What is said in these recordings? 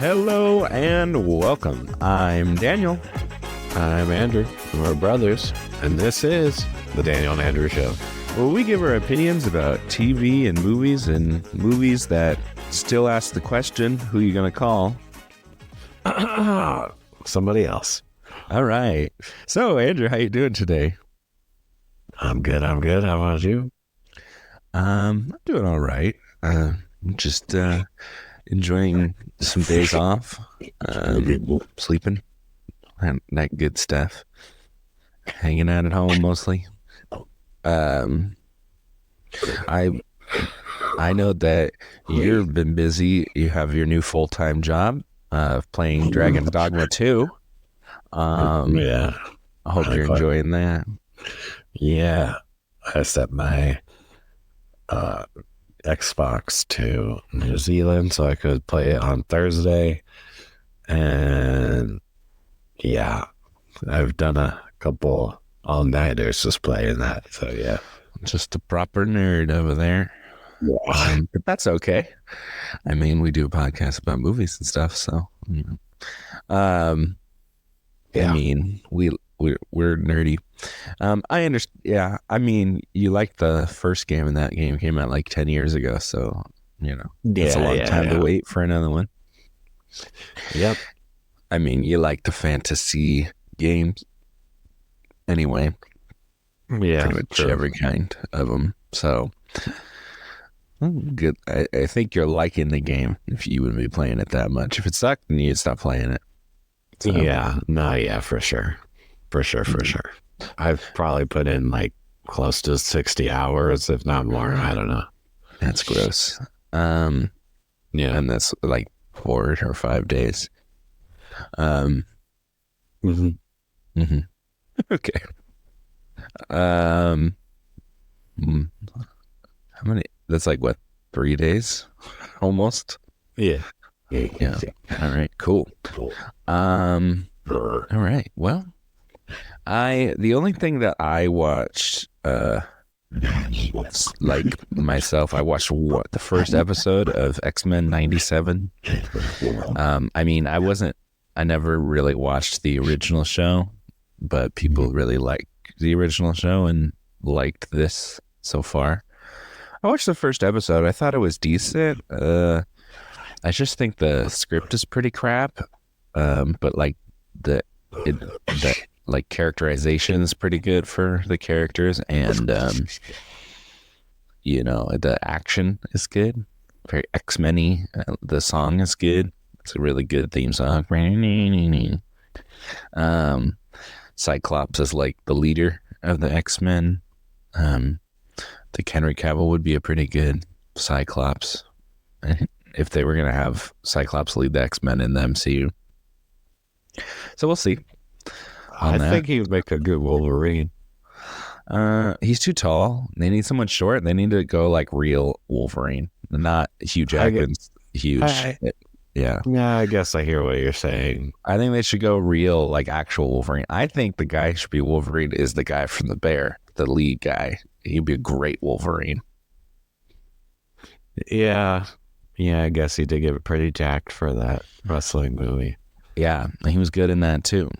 Hello and welcome. I'm Daniel. I'm Andrew. We're brothers, and this is the Daniel and Andrew Show. Where we give our opinions about TV and movies that still ask the question, who you going to call? Somebody else. All right. So, Andrew, how you doing today? I'm good. How about you? I'm doing all right. Just enjoying some days off, sleeping, and that good stuff. Hanging out at home mostly. I know that you've been busy. You have your new full-time job playing Dragon's Dogma 2. Yeah. I hope you're enjoying that. Yeah. I set my Xbox to New Zealand so I could play it on Thursday. And yeah, I've done a couple all-nighters just playing that. So yeah. Just a proper nerd over there. Yeah. But that's okay. I mean, we do a podcast about movies and stuff, so I mean, we're nerdy. I understand. Yeah, I mean, you liked the first game, and that game came out like 10 years ago, so it's a long time to wait for another one. Yep. I mean, you like the fantasy games anyway. Yeah, pretty much every kind of them. So good. I think you're liking the game if you wouldn't be playing it that much. If it sucked, then you'd stop playing it. So. Yeah, no, yeah, for sure. I've probably put in like close to 60 hours, if not more. I don't know. That's gross. Yeah, and that's like 4 or 5 days. Okay. How many? That's like what, 3 days, almost. Yeah. All right. Cool. All right. Well, the only thing that I watched, like myself, I watched the first episode of X-Men '97. I mean, I never really watched the original show, but people really liked the original show and liked this so far. I watched the first episode. I thought it was decent. I just think the script is pretty crap. But like the like characterization is pretty good for the characters, and the action is good. Very X-Men-y. The song is good. It's a really good theme song. Cyclops is like the leader of the X-Men. The Henry Cavill would be a pretty good Cyclops if they were going to have Cyclops lead the X-Men in the MCU. So we'll see. I think he would make a good Wolverine. He's too tall. They need someone short. They need to go like real Wolverine, not Hugh Jackman's huge. Yeah, I guess I hear what you're saying. I think they should go real, like actual Wolverine. I think the guy who should be Wolverine is the guy from The Bear, the lead guy. He'd be a great Wolverine. Yeah, I guess he did get pretty jacked for that wrestling movie. Yeah, he was good in that too.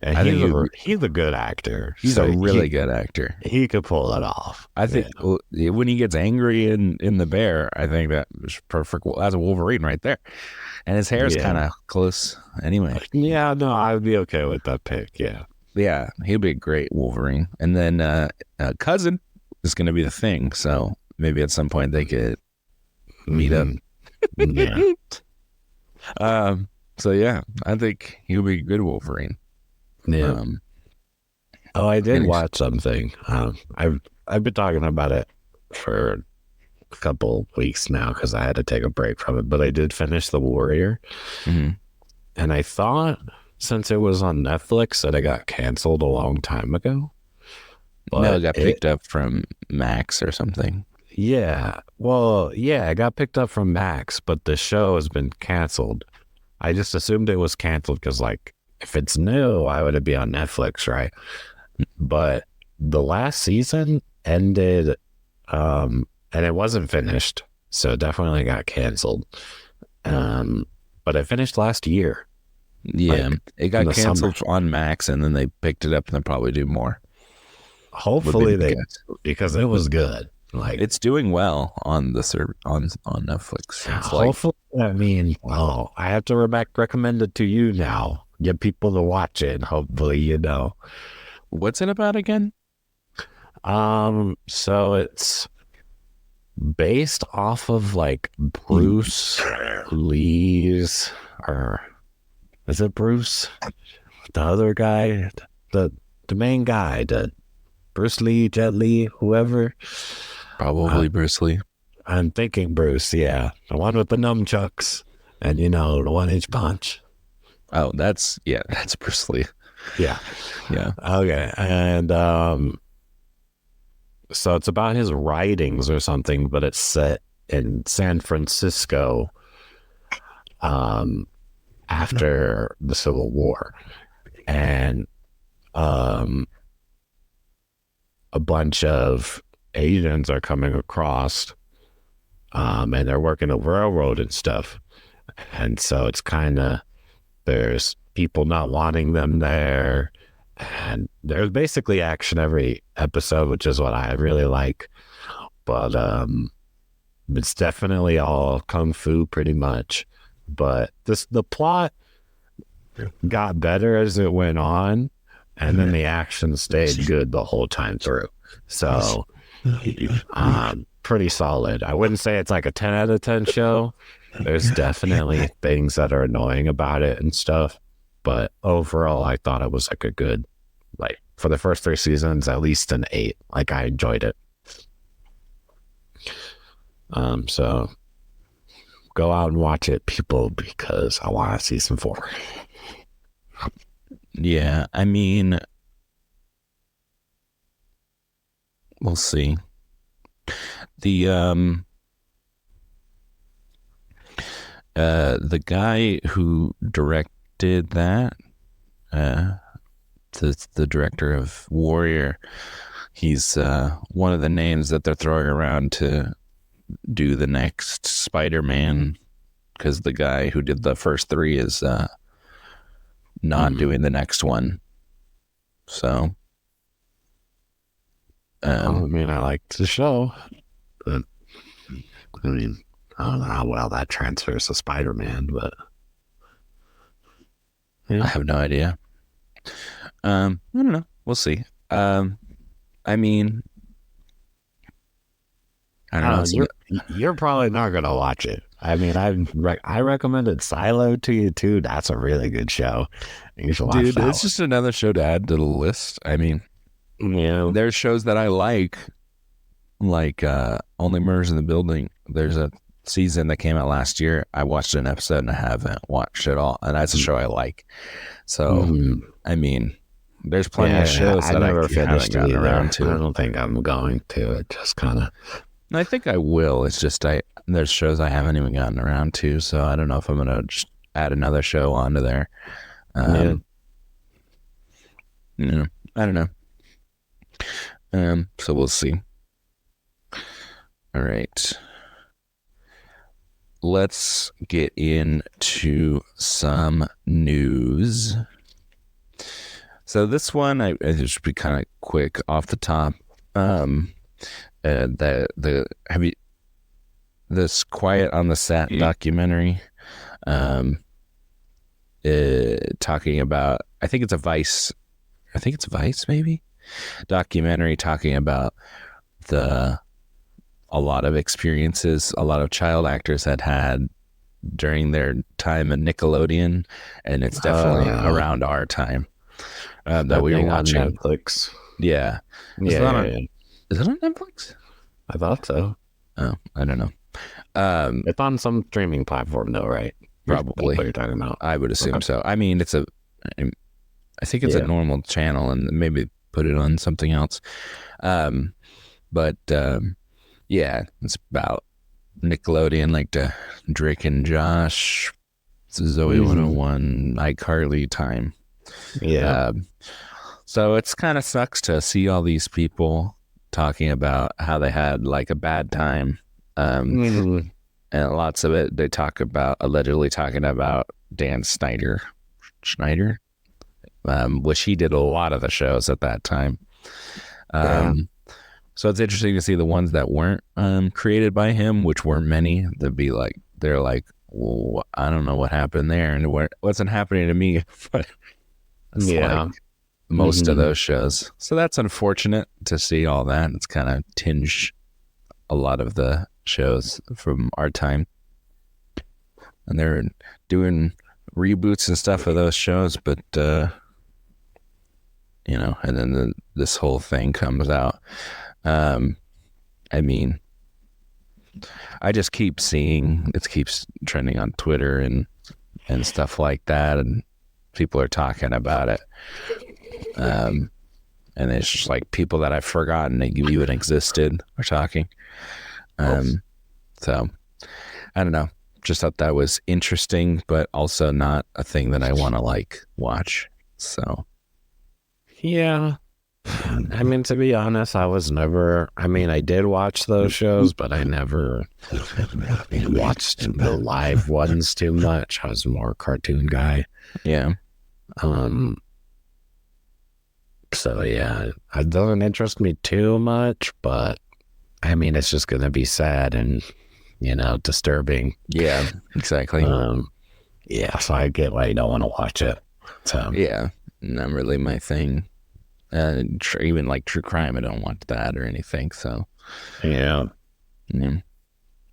He's a good actor. He's a really good actor. He could pull it off. I think when he gets angry in The Bear, I think that was perfect. That's a Wolverine right there. And his hair is kind of close anyway. Yeah, no, I would be okay with that pick. Yeah, he'd be a great Wolverine. And then Cousin is going to be the Thing. So maybe at some point they could meet up. Yeah. So yeah, I think he would be a good Wolverine. Yeah. I did watch something. I've been talking about it for a couple weeks now because I had to take a break from it. But I did finish The Warrior, and I thought since it was on Netflix that it got canceled a long time ago. But no, it got picked up from Max or something. Yeah. Well, yeah, it got picked up from Max, but the show has been canceled. I just assumed it was canceled because, like, if it's new, why would it be on Netflix, right? But the last season ended, and it wasn't finished, so it definitely got canceled. but it finished last year. Yeah, Like it in got the summer. canceled on Max, and then they picked it up, and they'll probably do more. Would be Hopefully my they, guess. because it was good. Like, It's doing well on the on Netflix. It's like, hopefully, I mean, well, I have to recommend it to you now. Get people to watch it. Hopefully, what's it about again? So it's based off of like Bruce Lee's, or is it Bruce? The other guy, the main guy, the Bruce Lee, Jet Li, whoever. Probably Bruce Lee. I'm thinking Bruce, yeah. The one with the nunchucks and, the 1-inch punch. Oh, that's Bruce Lee. Yeah. Yeah. Okay. And so it's about his writings or something, but it's set in San Francisco after the Civil War. And a bunch of Asians are coming across, and they're working a railroad and stuff. And so it's kind of, there's people not wanting them there. And there's basically action every episode, which is what I really like. But it's definitely all kung fu pretty much. But the plot got better as it went on, and then the action stayed good the whole time through. So pretty solid. I wouldn't say it's like a 10 out of 10 show. There's definitely things that are annoying about it and stuff. But overall, I thought it was like a good, like for the first 3 seasons, at least an 8. Like I enjoyed it. So go out and watch it, people, because I want season 4. Yeah, I mean, we'll see. The guy who directed that, the director of Warrior, he's one of the names that they're throwing around to do the next Spider-Man, because the guy who did the first 3 is not doing the next one. So I mean, I liked the show, but I mean, I don't know how well that transfers to Spider-Man, but yeah. I have no idea. I don't know. We'll see. I mean, I don't know. You're probably not gonna watch it. I mean, I recommended Silo to you too. That's a really good show. You should watch that. It's just another show to add to the list. I mean, there's shows that I like Only Murders in the Building. There's a season that came out last year. I watched an episode and I haven't watched it all, and that's a show I like. So I mean, there's plenty of shows that I never finished gotten around to. I don't think I'm going to. It just kind of. I think I will. It's just there's shows I haven't even gotten around to, so I don't know if I'm gonna just add another show onto there. I don't know. So we'll see. All right. Let's get into some news. So this one, I should be kind of quick off the top. This Quiet on the Set documentary, talking about, I think it's Vice maybe, documentary talking about a lot of experiences a lot of child actors had during their time at Nickelodeon, and it's definitely around our time that we were watching on Netflix. Yeah. Is it on Netflix? I thought so. Oh, I don't know. It's on some streaming platform though, right? Probably. That's what you're talking about. I would assume so. I mean, I think it's a normal channel, and maybe put it on something else. But yeah, it's about Nickelodeon, like the Drake and Josh, Zoe 101, iCarly time. Yeah. So it's kind of sucks to see all these people talking about how they had like a bad time, and and lots of it they talk about allegedly talking about Dan Schneider, which he did a lot of the shows at that time. So it's interesting to see the ones that weren't created by him, which weren't many. They're like, well, I don't know what happened there, and what wasn't happening to me. But it's like most of those shows. So that's unfortunate to see all that. It's kind of tinged a lot of the shows from our time, and they're doing reboots and stuff of those shows, but and then this whole thing comes out. I mean, I just keep seeing it keeps trending on Twitter and stuff like that, and people are talking about it. And it's just like people that I've forgotten that even existed are talking. So I don't know. Just thought that was interesting, but also not a thing that I want to watch. So yeah. I mean, to be honest, I did watch those shows, but I never watched the live ones too much. I was more a cartoon guy. Yeah. So yeah, it doesn't interest me too much, but I mean, it's just going to be sad and, disturbing. Yeah, exactly. Yeah, so I get why you don't want to watch it. So yeah, not really my thing. Even true crime, I don't want that or anything. So yeah.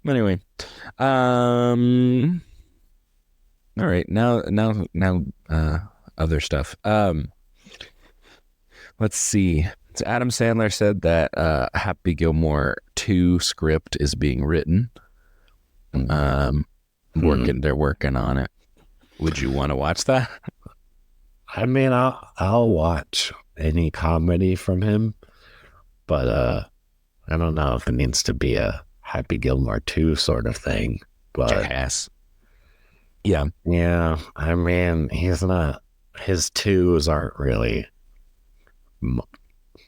Anyway, all right. Now, other stuff. Let's see. So Adam Sandler said that Happy Gilmore 2 script is being written. They're working on it. Would you want to watch that? I mean, I'll watch any comedy from him, but I don't know if it needs to be a Happy Gilmore 2 sort of thing. But Jackass. Yeah. I mean, his twos aren't really,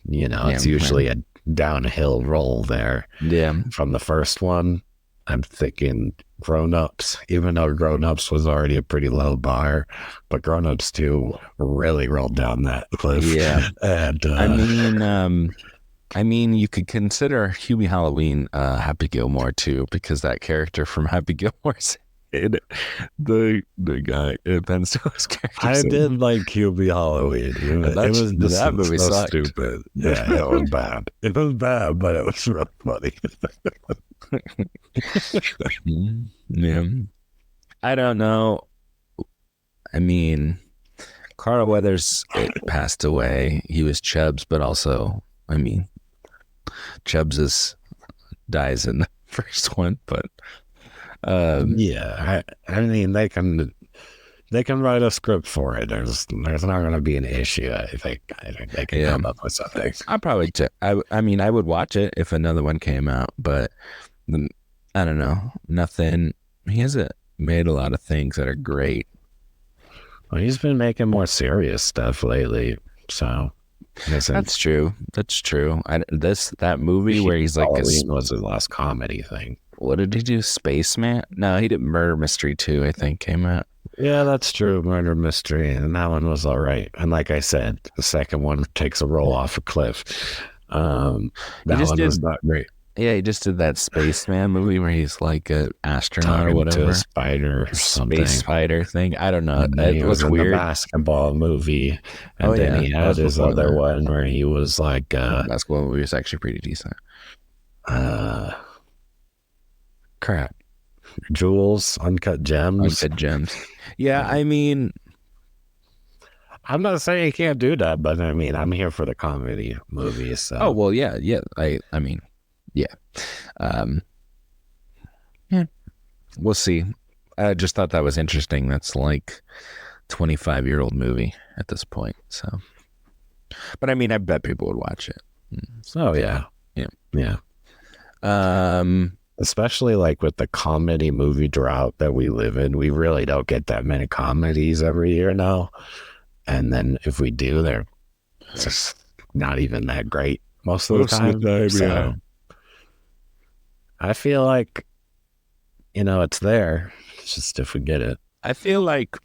it's usually a downhill roll there. Yeah. From the first one, I'm thinking Grown Ups, even though Grown Ups was already a pretty low bar, but Grown Ups 2 really rolled down that cliff. Yeah. And I mean, you could consider Hubie Halloween Happy Gilmore too, because that character from Happy Gilmore's the guy Ben Stiller's character. I did like Hubie Halloween. That movie so sucked. Stupid. Yeah, it was bad. It was bad, but it was real funny. Yeah. I don't know. I mean, Carl Weathers passed away. He was Chubbs, but also, I mean, Chubbs dies in the first one, but yeah, I mean, they can write a script for it. There's not going to be an issue. I think they can come up with something. I probably I mean, I would watch it if another one came out, but I don't know. Nothing. He hasn't made a lot of things that are great. Well, he's been making more serious stuff lately, so that's true. That's true. That movie where he's like Halloween was his last comedy thing. What did he do? Spaceman? No, he did Murder Mystery 2, I think, came out. Yeah, that's true. Murder Mystery, and that one was all right. And like I said, the second one takes a roll off a cliff. That one was not great. Yeah, he just did that Spaceman movie where he's like an astronaut Talking or whatever. To a spider or something. Space spider thing. I don't know. It was weird. The basketball movie. And then he had his other one where he was like... basketball movie was actually pretty decent. Crap. Jewels, Uncut Gems. Uncut Gems. Yeah, I mean... I'm not saying he can't do that, but I mean, I'm here for the comedy movies. So. Oh, well, yeah. I mean... Yeah. We'll see. I just thought that was interesting. That's like 25-year-old movie at this point. So, but I mean, I bet people would watch it. Oh yeah. Yeah. Especially like with the comedy movie drought that we live in, we really don't get that many comedies every year now. And then if we do, they're just not even that great most of the time. Yeah. I feel like it's there. It's just if we get it. I feel like,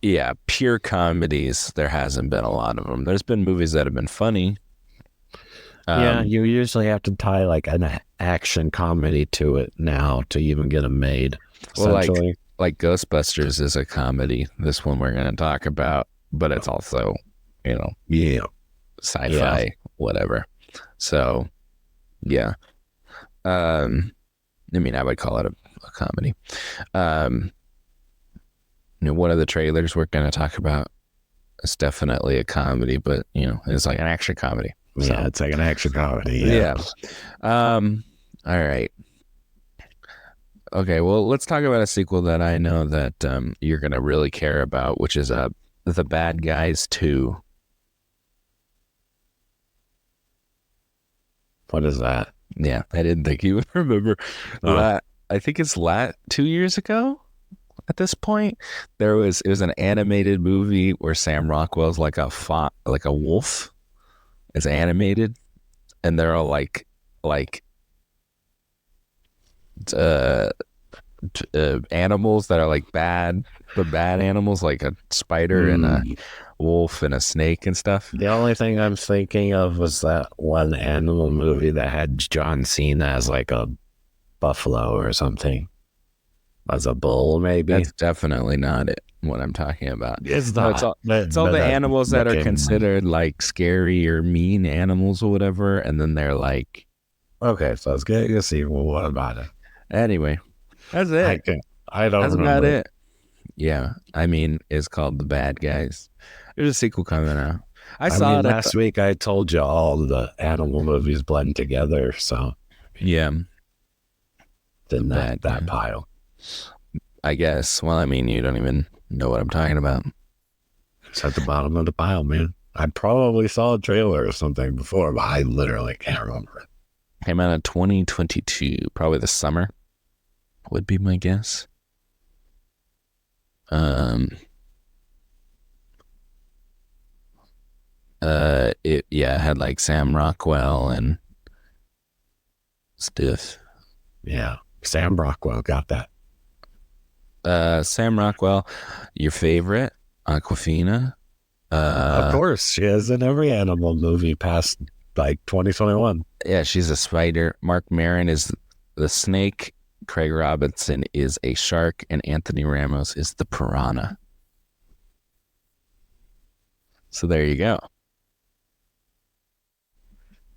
yeah, pure comedies, there hasn't been a lot of them. There's been movies that have been funny. Yeah, you usually have to tie like an action comedy to it now to even get them made. Well, Essentially. like Ghostbusters is a comedy. This one we're going to talk about, but it's also, Yeah. sci-fi, whatever. So, yeah. I mean, I would call it a comedy. One of the trailers we're going to talk about is definitely a comedy, but it's like an action comedy. So, Yeah, it's like an action comedy. Yeah. All right. Okay, well, let's talk about a sequel that I know that you're going to really care about, which is The Bad Guys 2. What is that? Yeah, I didn't think you would remember. I think it's 2 years ago at this point. It was an animated movie where Sam Rockwell's like a wolf. It's animated, and they're all like animals that are like bad animals, like a spider and a wolf and a snake and stuff. The only thing I'm thinking of was that one animal movie that had John Cena as like a buffalo or something, as a bull, maybe. That's definitely not what I'm talking about. It's not. It's all the animals that are considered like scary or mean animals or whatever, and then they're like, okay, so let's get to see. Well, what about it? Anyway, that's it. I don't That's remember. about it. Yeah, I mean, it's called The Bad Guys. There's a sequel coming out. I saw it last week. I told you all the animal movies blend together, so yeah, didn't that pile. I guess. Well, I mean, you don't even know what I'm talking about. It's at the bottom of the pile, man. I probably saw a trailer or something before, but I literally can't remember it. Came out in 2022, probably the summer, would be my guess. It had like Sam Rockwell and stuff. Yeah, Sam Rockwell got that. Sam Rockwell, your favorite, Awkwafina. Of course, she is in every animal movie past like 2021. Yeah, she's a spider. Mark Maron is the snake. Craig Robinson is a shark, and Anthony Ramos is the piranha. So there you go.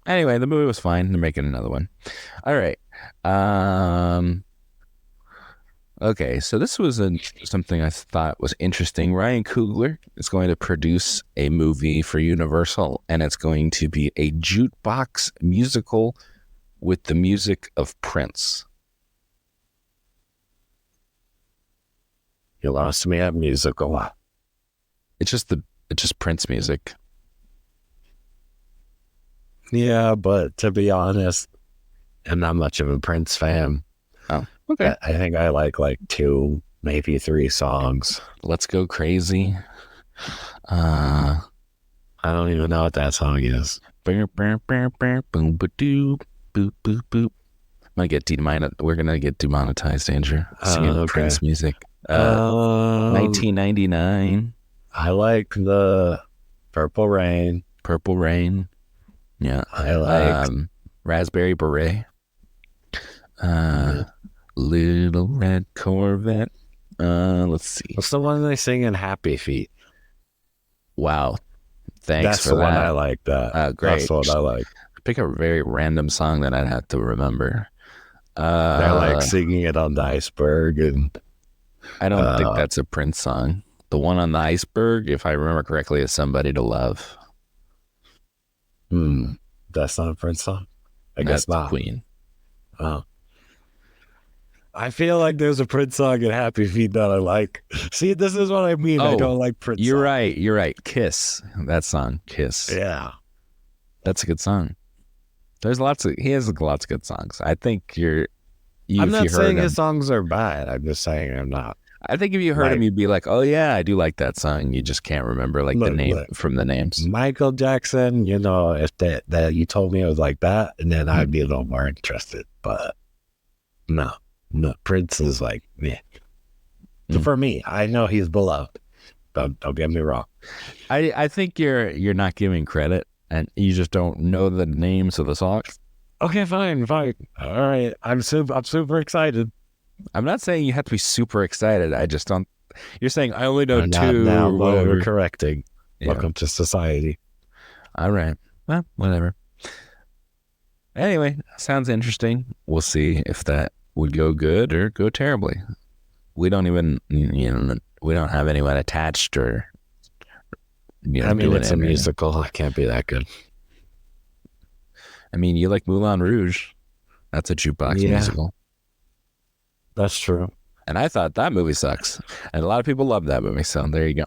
Anyway, the movie was fine. They're making another one. All right. Okay, so this was something I thought was interesting. Ryan Coogler is going to produce a movie for Universal, and it's going to be a jukebox musical with the music of Prince. You lost me at musical. It's just Prince music. Yeah, but to be honest, I'm not much of a Prince fan. Oh, okay. I think I like 2, maybe 3 songs. Let's Go Crazy. I don't even know what that song is. Boom, boom, boom, boop, boop, boop. We're gonna get demonetized, Andrew. Singing Prince music. 1999. I like the Purple Rain. Purple Rain. Yeah. I like Raspberry Beret. Little Red Corvette. Let's see. What's the one they sing in Happy Feet? Wow. Thanks That's for the that. one I like. Great. That's what I like. Pick a very random song that I'd have to remember. They're like singing it on the iceberg, and I don't think that's a Prince song. The one on the iceberg, if I remember correctly, is Somebody to Love. That's not a Prince song? I guess not. Queen. Oh. I feel like there's a Prince song in Happy Feet that I like. See, this is what I mean. I don't like Prince You're songs. You're right. Kiss. That song, Kiss. Yeah. That's a good song. He has lots of good songs. I think I'm not saying his songs are bad. I'm just saying I'm not. I think if you heard him, you'd be like, oh yeah, I do like that song. You just can't remember the name from the names. Michael Jackson, if that you told me it was like that, and then I'd be a little more interested. But no. No, Prince is like, yeah. So for me, I know he's beloved. Don't get me wrong. I think you're not giving credit, and you just don't know the names of the songs. Okay, fine. All right, I'm super excited. I'm not saying you have to be super excited. I just don't. You're saying I only know two. Now or whatever. we're correcting. Yeah. Welcome to society. All right. Well, whatever. Anyway, sounds interesting. We'll see if that would go good or go terribly. We don't even, we don't have anyone attached or. I mean, it's a musical. It can't be that good. I mean, you like Moulin Rouge. That's a jukebox musical. That's true. And I thought that movie sucks. And a lot of people love that movie. So there you go.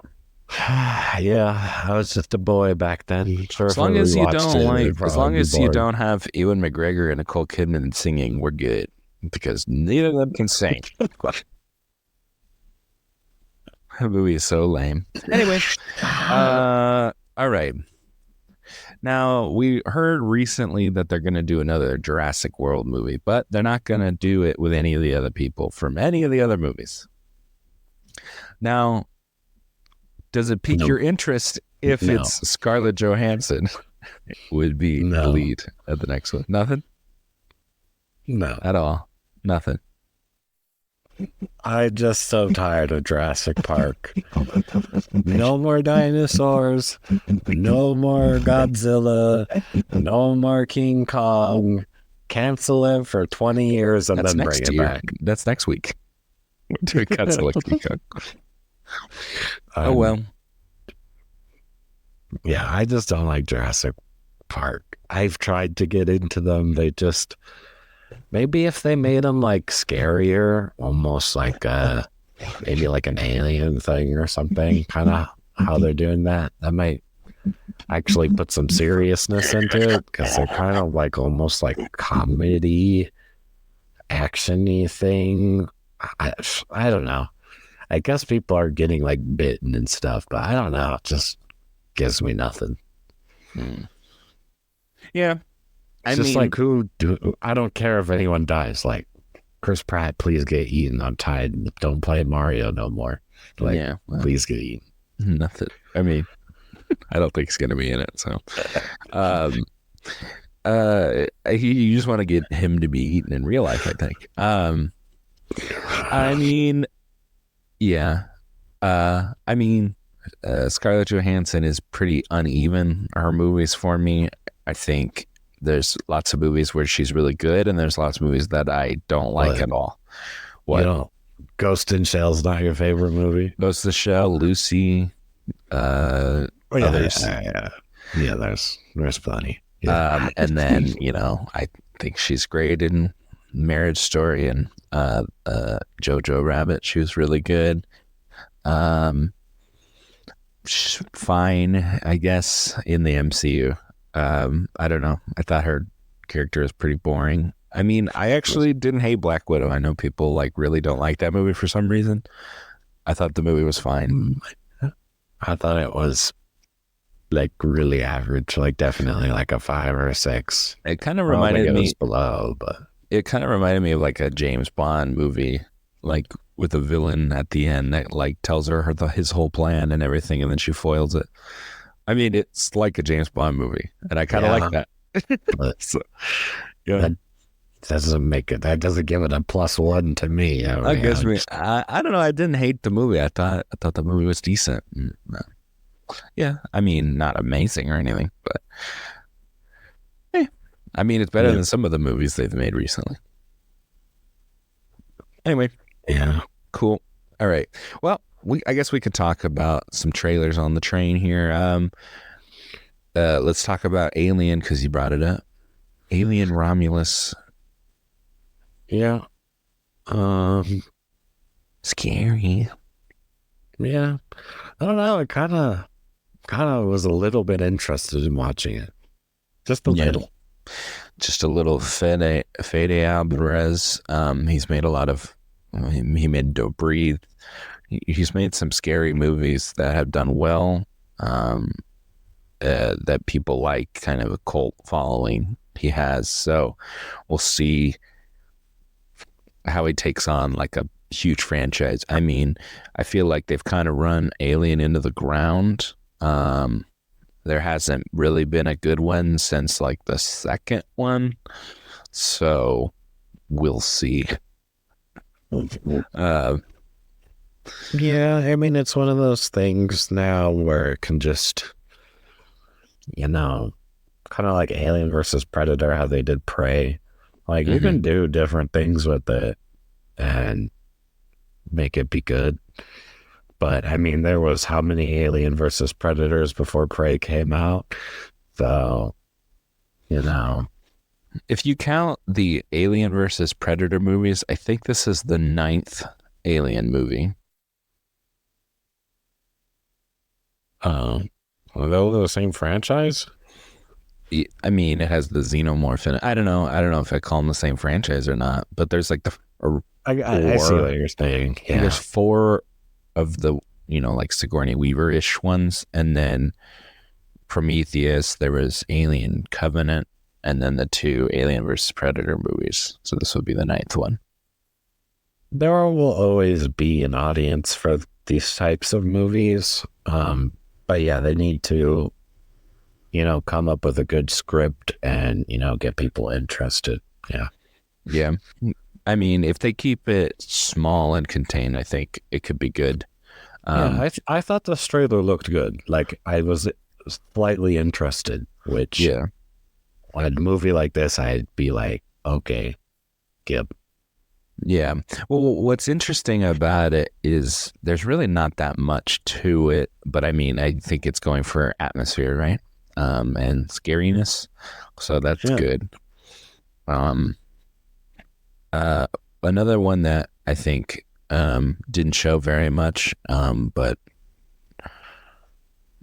Yeah, I was just a boy back then. As long as you don't have Ewan McGregor and Nicole Kidman singing, we're good. Because neither of them can sing. That movie is so lame. Anyway, all right. Now, we heard recently that they're going to do another Jurassic World movie, but they're not going to do it with any of the other people from any of the other movies. Now, does it pique your interest if it's Scarlett Johansson would be the lead at the next one? Nothing? No. At all? Nothing? I'm just so tired of Jurassic Park. No more dinosaurs. No more Godzilla. No more King Kong. Cancel it for 20 years and then bring it back. That's next week. We're doing Godzilla King Kong. Oh, well. Yeah, I just don't like Jurassic Park. I've tried to get into them. They just... Maybe if they made them like scarier, almost like maybe like an alien thing or something, kind of how they're doing that might actually put some seriousness into it, because they're kind of like almost like comedy, action-y thing. I don't know. I guess people are getting like bitten and stuff, but I don't know. It just gives me nothing. Yeah. It's just like, I don't care if anyone dies. Like, Chris Pratt, please get eaten. I'm tired. Don't play Mario no more. Like, please get eaten. Nothing. I mean, I don't think he's going to be in it. So, you just want to get him to be eaten in real life, I think. I mean, yeah. I mean, Scarlett Johansson is pretty uneven. Her movies for me, I think. There's lots of movies where she's really good, and there's lots of movies that I don't like at all. What? Ghost in Shell's not your favorite movie? Ghost in the Shell, Lucy, others. Yeah, there's plenty. Yeah. And then, I think she's great in Marriage Story and Jojo Rabbit. She was really good. She's fine, I guess, in the MCU. I don't know. I thought her character was pretty boring. I mean, I actually didn't hate Black Widow. I know people really don't like that movie for some reason. I thought the movie was fine. I thought it was like really average, like definitely like a 5 or a 6. It kind of reminded me below, but it kind of reminded me of like a James Bond movie, like with a villain at the end that like tells her his whole plan and everything, and then she foils it. I mean, it's like a James Bond movie, and I kind of like that. So, That doesn't give it a +1 to me. I guess I don't know. I didn't hate the movie. I thought the movie was decent. Yeah, I mean, not amazing or anything, but I mean, it's better than some of the movies they've made recently. Anyway, cool. All right. Well, I guess we could talk about some trailers on the train here. Let's talk about Alien, because you brought it up. Alien Romulus. Yeah. Scary. Yeah. I don't know. I kind of was a little bit interested in watching it. Just a little. Just a little. Fede Alvarez. He's made a lot of. He made Don't Breathe. He's made some scary movies that have done well. That people like, kind of a cult following he has. So we'll see. how he takes on like a huge franchise. I mean, I feel like they've kind of run Alien into the ground. There hasn't really been a good one since like the second one, so we'll see. Yeah, I mean, it's one of those things now where it can just, kind of like Alien versus Predator, how they did Prey. Like, you can do different things with it and make it be good. But, I mean, there was how many Alien versus Predators before Prey came out? So, If you count the Alien versus Predator movies, I think this is the 9th Alien movie. Are they the same franchise? I mean, it has the xenomorph in it. I don't know if I call them the same franchise or not, but there's like I see what you're saying. Yeah. There's 4 of the, like Sigourney Weaver-ish ones, and then Prometheus, there was Alien Covenant, and then the 2 Alien vs. Predator movies. So this would be the 9th one. There will always be an audience for these types of movies. But yeah, they need to, come up with a good script and, get people interested. Yeah. Yeah. I mean, if they keep it small and contained, I think it could be good. I thought the trailer looked good. Like, I was slightly interested, which on a movie like this, I'd be like, okay, Gib. Yeah. Well, what's interesting about it is there's really not that much to it, but I mean, I think it's going for atmosphere, right? And scariness. So that's good. Another one that I think didn't show very much, but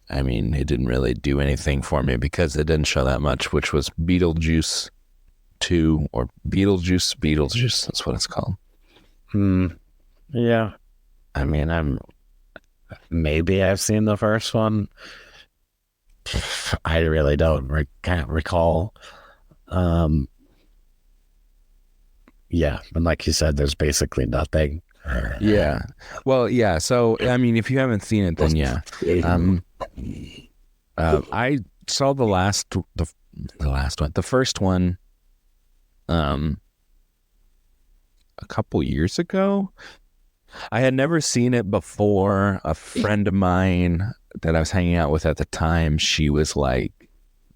I mean, it didn't really do anything for me because it didn't show that much, which was Beetlejuice 2 or Beetlejuice, that's what it's called. Yeah. I mean, maybe I've seen the first one. I really can't recall. Yeah, and like you said, there's basically nothing. Yeah. Well, yeah. So, I mean, if you haven't seen it, then yeah. I saw the last one, the first one, a couple years ago. I had never seen it before. A friend of mine that I was hanging out with at the time, she was like,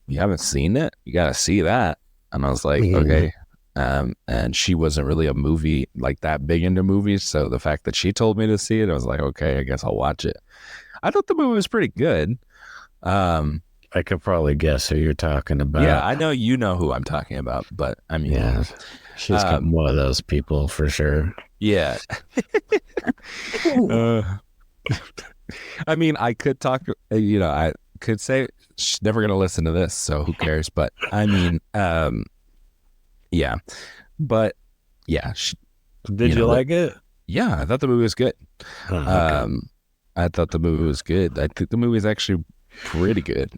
"You haven't seen it? You got to see that." And I was like, "Okay." And she wasn't really a movie like that big into movies, so the fact that she told me to see it, I was like, okay, I guess I'll watch it. I thought the movie was pretty good. I could probably guess who you're talking about. Yeah, I know you know who I'm talking about, but I mean, yeah, she's one of those people for sure. Yeah. I mean, I could talk, I could say she's never gonna listen to this, so who cares? But I mean, yeah, but yeah. Did you like it? Yeah, I thought the movie was good. Okay. I thought the movie was good. I think the movie is actually pretty good.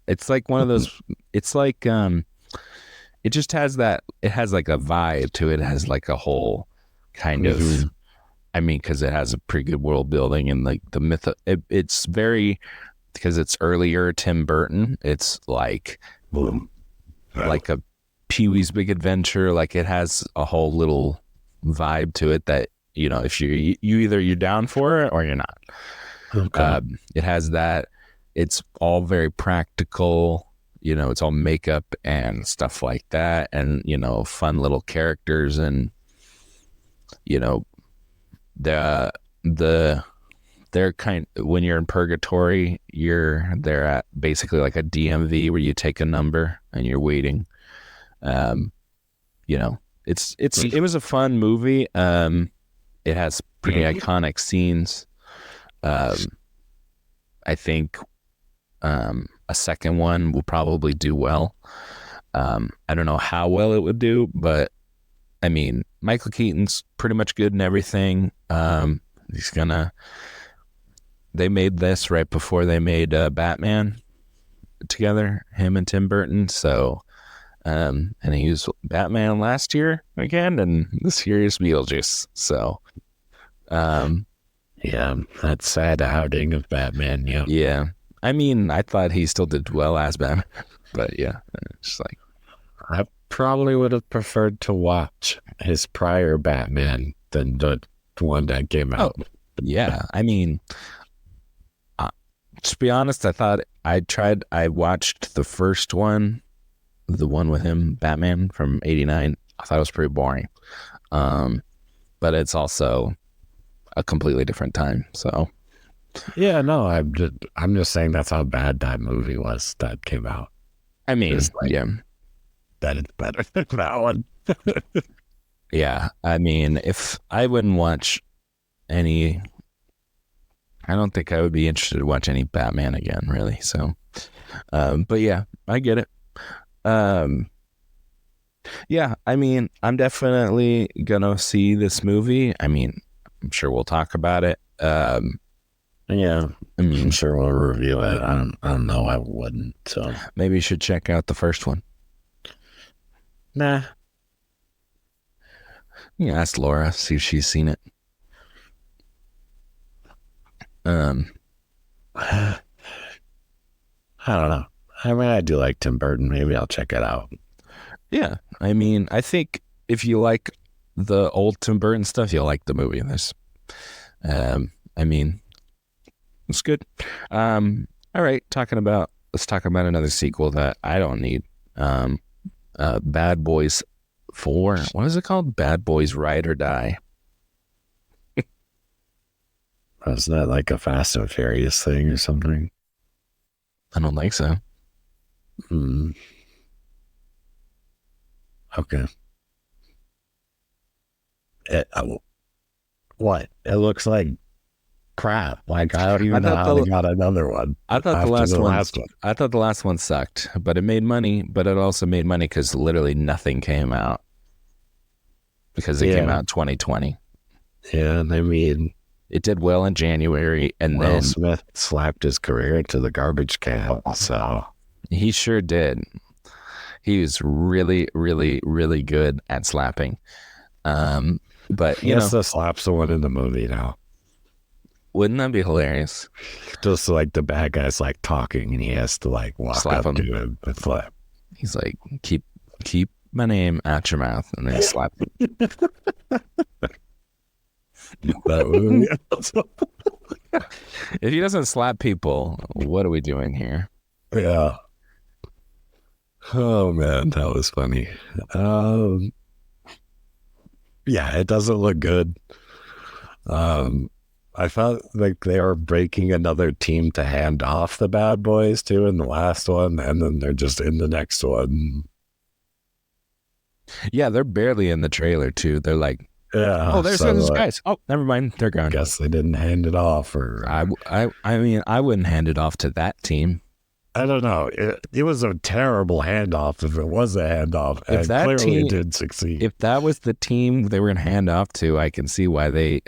It's like one of those. It's like it just has that. It has like a vibe to it. It has like a whole kind of. I mean, because it has a pretty good world building and like the myth. It's very because it's earlier Tim Burton. It's like a Pee-wee's Big Adventure. Like it has a whole little vibe to it that if you're down for it or you're not. Okay. It has that. It's all very practical. It's all makeup and stuff like that, and fun little characters, and they're when you're in purgatory, they're at basically like a DMV where you take a number and you're waiting. It was a fun movie. It has pretty iconic scenes. I think a second one will probably do well. I don't know how well it would do, but I mean, Michael Keaton's pretty much good in everything. They made this right before they made Batman together, him and Tim Burton. So And he was Batman last year again, and this year is Beetlejuice. So, yeah, that's sad outing of Batman. Yeah, yeah. I mean, I thought he still did well as Batman, but yeah, it's like I probably would have preferred to watch his prior Batman than the one that came out. yeah. I mean, to be honest, I watched the first one, the one with him, Batman from '89. I thought it was pretty boring. But it's also a completely different time. So Yeah, no, I'm just saying that's how bad that movie was that came out. I mean, like, yeah, that is better than that one. yeah. I mean, if I wouldn't watch any, I don't think I would be interested to watch any Batman again, really. So, but yeah, I get it. Yeah, I mean, I'm definitely gonna see this movie. I mean, I'm sure we'll talk about it. Yeah, I mean, I'm sure we'll review it. I don't know. I wouldn't. So maybe you should check out the first one. nah. You can ask Laura, see if she's seen it. I don't know. I mean, I do like Tim Burton. Maybe I'll check it out. Yeah, I mean, I think if you like the old Tim Burton stuff, you'll like the movie. I mean, it's good. All right, let's talk about another sequel that I don't need. Bad Boys 4. What is it called? Bad Boys Ride or Die. Isn't that like a Fast and Furious thing or something? I don't think so. Okay. What? It looks like crap. Like I don't even know how they got another one. I thought the last one sucked, but it made money. But it also made money because literally nothing came out because it came out in 2020. Yeah, I mean, it did well in January, and Will then Smith slapped his career into the garbage can. So he sure did. He was really, really, really good at slapping. But he has to slap someone in the movie now. Wouldn't that be hilarious? Just like the bad guy's like talking, and he has to like walk slap up to him and slap. He's like, keep my name out your mouth, and then slap him. If he doesn't slap people, what are we doing here? Yeah. Oh man, that was funny. Yeah, it doesn't look good. I felt like they were breaking another team to hand off the bad boys too in the last one, and then they're just in the next one. Yeah, they're barely in the trailer too. They're like, yeah, oh, there's those guys. Oh, never mind, they're gone. Guess they didn't hand it off, or I mean, I wouldn't hand it off to that team. I don't know. It was a terrible handoff if it was a handoff. If that clearly team did succeed. If that was the team they were going to hand off to, I can see why they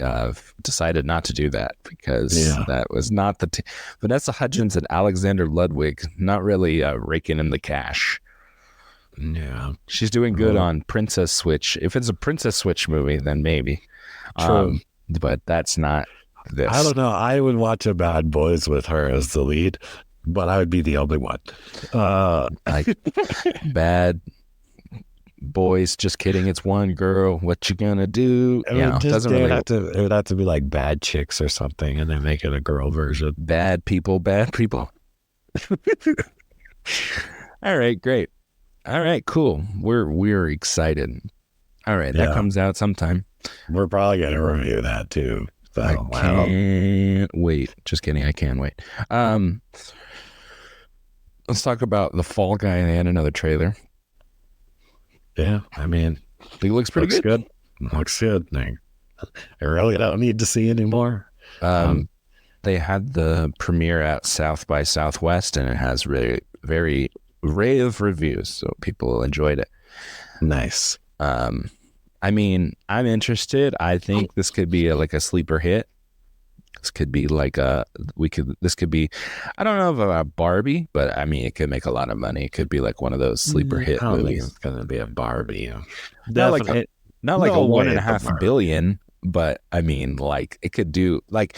decided not to do that, because that was not the team. Vanessa Hudgens and Alexander Ludwig, not really raking in the cash. Yeah. She's doing good on Princess Switch. If it's a Princess Switch movie, then maybe. True. But that's not this. I don't know. I would watch a Bad Boys with her as the lead, but I would be the only one. Like Bad Boys, just kidding. It's one girl. What you gonna do? It would have to be like Bad Chicks or something, and then make it a girl version. Bad people. All right, great. All right, cool. We're excited. All right, that comes out sometime. We're probably gonna review that too. So, I can't wait. Just kidding. I can't wait. Let's talk about the Fall Guy. They had another trailer. Yeah, I mean, he looks pretty good. Looks good. I really don't need to see anymore. They had the premiere at South by Southwest, and it has really very rave reviews, so people enjoyed it. Nice. I mean, I'm interested. I think this could be like a sleeper hit. This could be like this could be, I don't know about Barbie, but I mean, it could make a lot of money. It could be like one of those sleeper hit I don't think movies. it's gonna be a Barbie. Not like a, Definitely, not like a no one way and a it's a half Barbie. billion, but I mean, like it could do like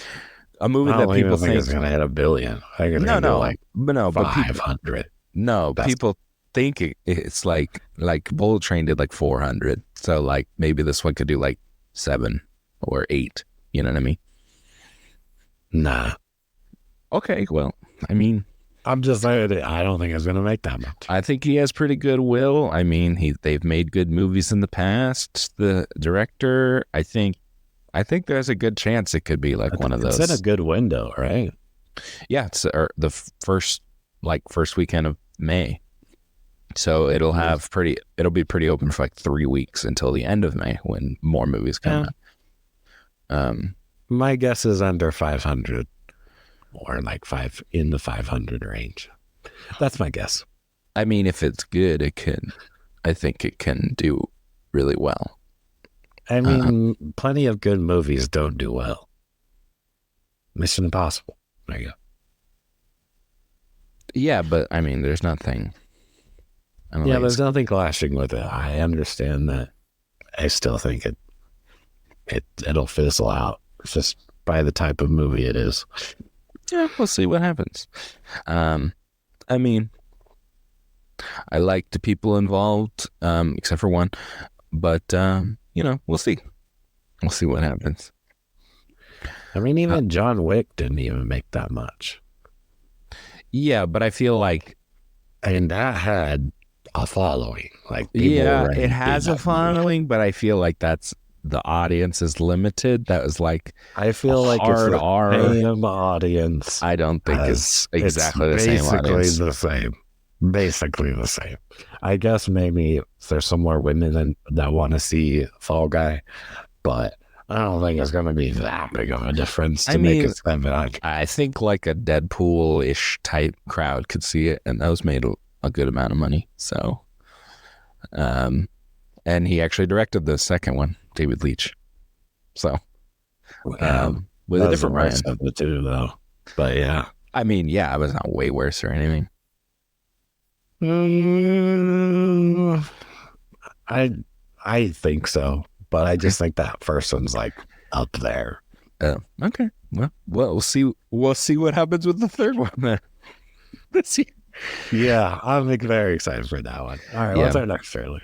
a movie I that don't even people think think, it's gonna hit 1 billion. I think it's no, gonna do no, like but no, but people, 500. no, That's people think it's like Bullet Train did like 400. So like maybe this one could do like 7 or 8. You know what I mean? nah. Okay, well, I mean, I'm just saying that I don't think it's gonna make that much. I think he has pretty good will. I mean, they've made good movies in the past. The director, I think there's a good chance it could be like one of It's those. in a good window, right? Yeah, it's the first weekend of May. So it'll be pretty open for like 3 weeks until the end of May when more movies come out. My guess is under 500 or like in the 500 range. That's my guess. I mean, if it's good, I think it can do really well. I mean, plenty of good movies don't do well. Mission Impossible. There you go. Yeah, but I mean, there's nothing. Yeah, there's nothing clashing with it. I understand that. I still think it'll fizzle out just by the type of movie it is. Yeah, we'll see what happens. I mean, I like the people involved, except for one, but we'll see. We'll see what happens. I mean, even John Wick didn't even make that much. Yeah, but I feel like, and that had a following. Like, it has a following, but I feel like the audience is limited. That was like, I feel like hard it's the R. same audience. I don't think it's exactly the same basically audience. the same. Basically the same. I guess maybe there's some more women that want to see Fall Guy, but I don't think it's going to be that big of a difference to make it 7. I think like a Deadpool-ish type crowd could see it, and those made a good amount of money. So, and he actually directed the second one, David Leitch. So, with a different Ryan of the two, though. But yeah, I mean, yeah, it was not way worse or anything. I think so, but I just think that first one's like up there. Okay. Well, we'll see. We'll see what happens with the third one then. Let's see. Yeah, I'm very excited for that one. All right, what's our next trailer?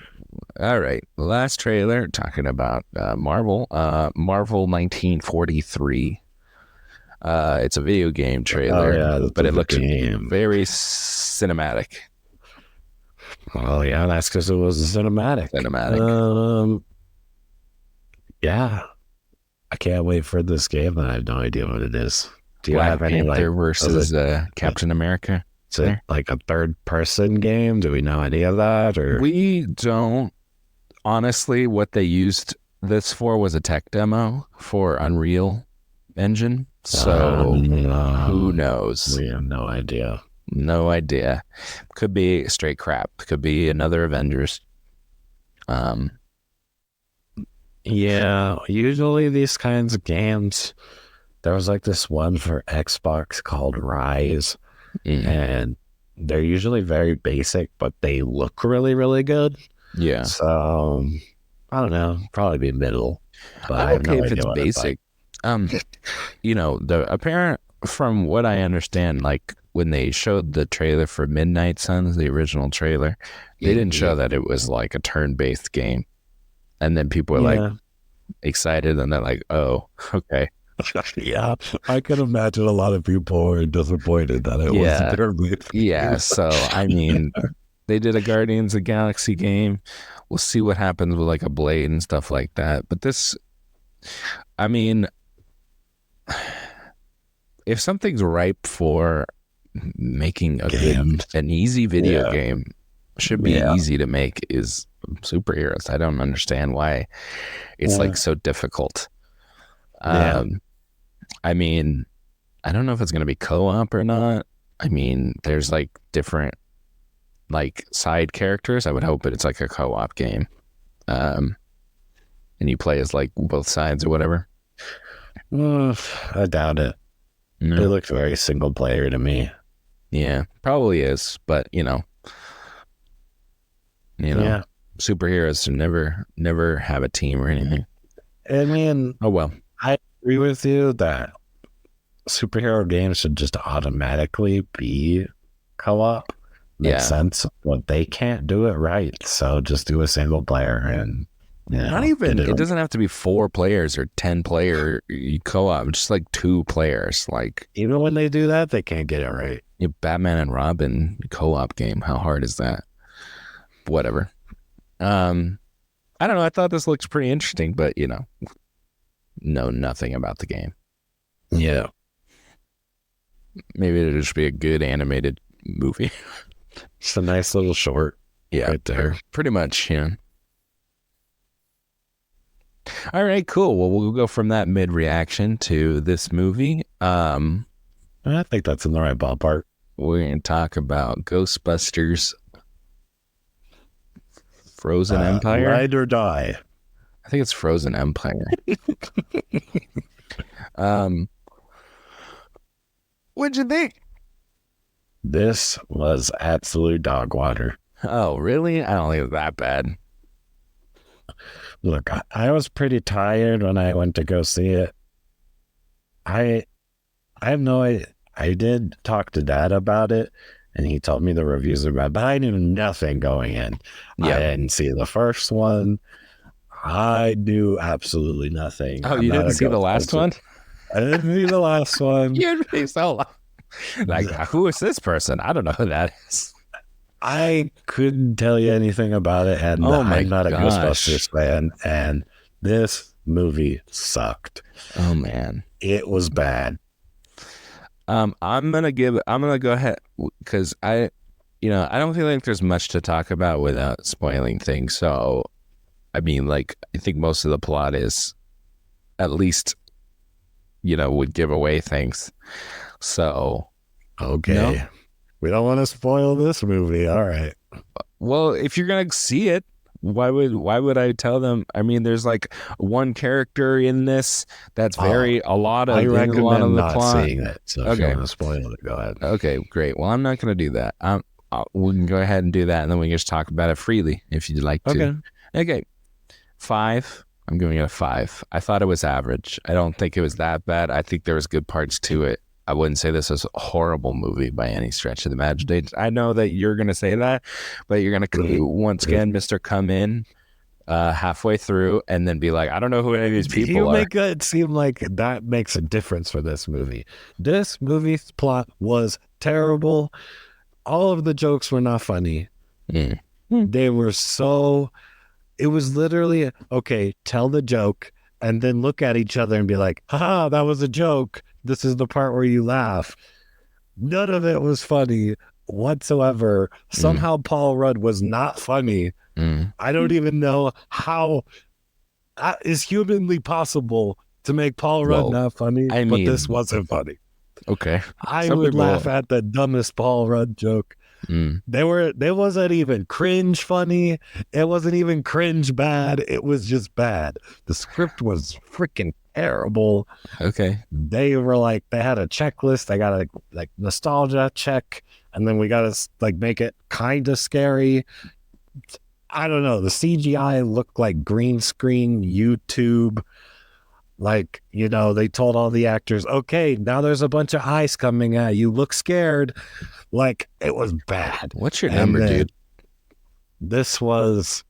All right, the last trailer talking about Marvel 1943. It's a video game trailer, but it looks very cinematic. Oh yeah, that's because it was cinematic. Yeah, I can't wait for this game. I have no idea what it is. Do you have any Panther versus Captain America? Is it like a third-person game? Do we know any of that? Or we don't. Honestly, what they used this for was a tech demo for Unreal Engine. So who knows? We have no idea. No idea. Could be straight crap. Could be another Avengers. Yeah, usually these kinds of games, there was like this one for Xbox called Rise, and they're usually very basic, but they look really, really good. Yeah. So I don't know, probably be middle. But I'm okay if it's basic. The apparent, from what I understand, like when they showed the trailer for Midnight Suns, the original trailer, they didn't show that it was like a turn-based game. And then people were like excited, and they're like, "Oh, okay." Yeah, I can imagine a lot of people were disappointed that it wasn't turn-based. Yeah, so I mean, they did a Guardians of the Galaxy game. We'll see what happens with like a Blade and stuff like that. But this, I mean, if something's ripe for making an easy video game, should be easy to make, is superheroes. I don't understand why it's like so difficult. I mean, I don't know if it's going to be co-op or not. I mean, there's like different like side characters. I would hope it's like a co-op game. And you play as like both sides or whatever. I doubt it. It No. looks very single player to me. Yeah, probably is, but Yeah. superheroes never have a team or anything. I mean, Oh well. I agree with you that superhero games should just automatically be co-op. Makes Yeah. sense, but they can't do it right. So just do a single player and Not even. get It doesn't have to be 4 players or 10 player co-op. Just like 2 players. Like Even when they do that, they can't get it right. Batman and Robin co-op game. How hard is that? Whatever. I don't know. I thought this looks pretty interesting, but know nothing about the game. Yeah. Maybe it'll just be a good animated movie. It's a nice little short right there. Pretty much, All right, cool. Well, we'll go from that mid-reaction to this movie. I think that's in the right ballpark. We're going to talk about Ghostbusters Frozen Empire. Ride or die. I think it's Frozen Empire. What'd you think? This was absolute dog water. Oh, really? I don't think it was that bad. Look, I was pretty tired when I went to go see it. I have no idea. I did talk to Dad about it, and he told me the reviews are bad, but I knew nothing going in. Yeah. I didn't see the first one. I knew absolutely nothing. Oh, you didn't see the last one? I didn't see the last one. You'd be so like, who is this person? I don't know who that is. I couldn't tell you anything about it, and I'm not a Ghostbusters fan, and this movie sucked. Oh man, it was bad. I'm gonna go ahead because I don't feel like there's much to talk about without spoiling things. So, I mean, I think most of the plot is at least, would give away things. So, okay. We don't want to spoil this movie. All right. Well, if you're going to see it, why would I tell them? I mean, there's one character in this that's a lot of I recommend the not plot. Seeing it. So if you want to spoil it, go ahead. Okay, great. Well, I'm not going to do that. We can go ahead and do that, and then we can just talk about it freely if you'd like to. Okay. 5. I'm giving it a 5. I thought it was average. I don't think it was that bad. I think there was good parts to it. I wouldn't say this is a horrible movie by any stretch of the imagination. I know that you're going to say that, but you're going to, once again, Mr. Come in halfway through and then be like, I don't know who any of these people are. You make it seem like that makes a difference for this movie. This movie's plot was terrible. All of the jokes were not funny. They were it was literally, okay, tell the joke and then look at each other and be like, haha, that was a joke. This is the part where you laugh. None of it was funny whatsoever. Somehow Paul Rudd was not funny. I don't even know how that is humanly possible to make Paul Rudd not funny, but this wasn't funny. Okay. I would laugh at the dumbest Paul Rudd joke. They wasn't even cringe funny. It wasn't even cringe bad. It was just bad. The script was freaking terrible. Okay. They were they had a checklist. They got a nostalgia check, and then we got to make it kind of scary. I don't know. The CGI looked like green screen YouTube. They told all the actors, okay, now there's a bunch of eyes coming at you. Look scared. It was bad. What's your number, dude? This was,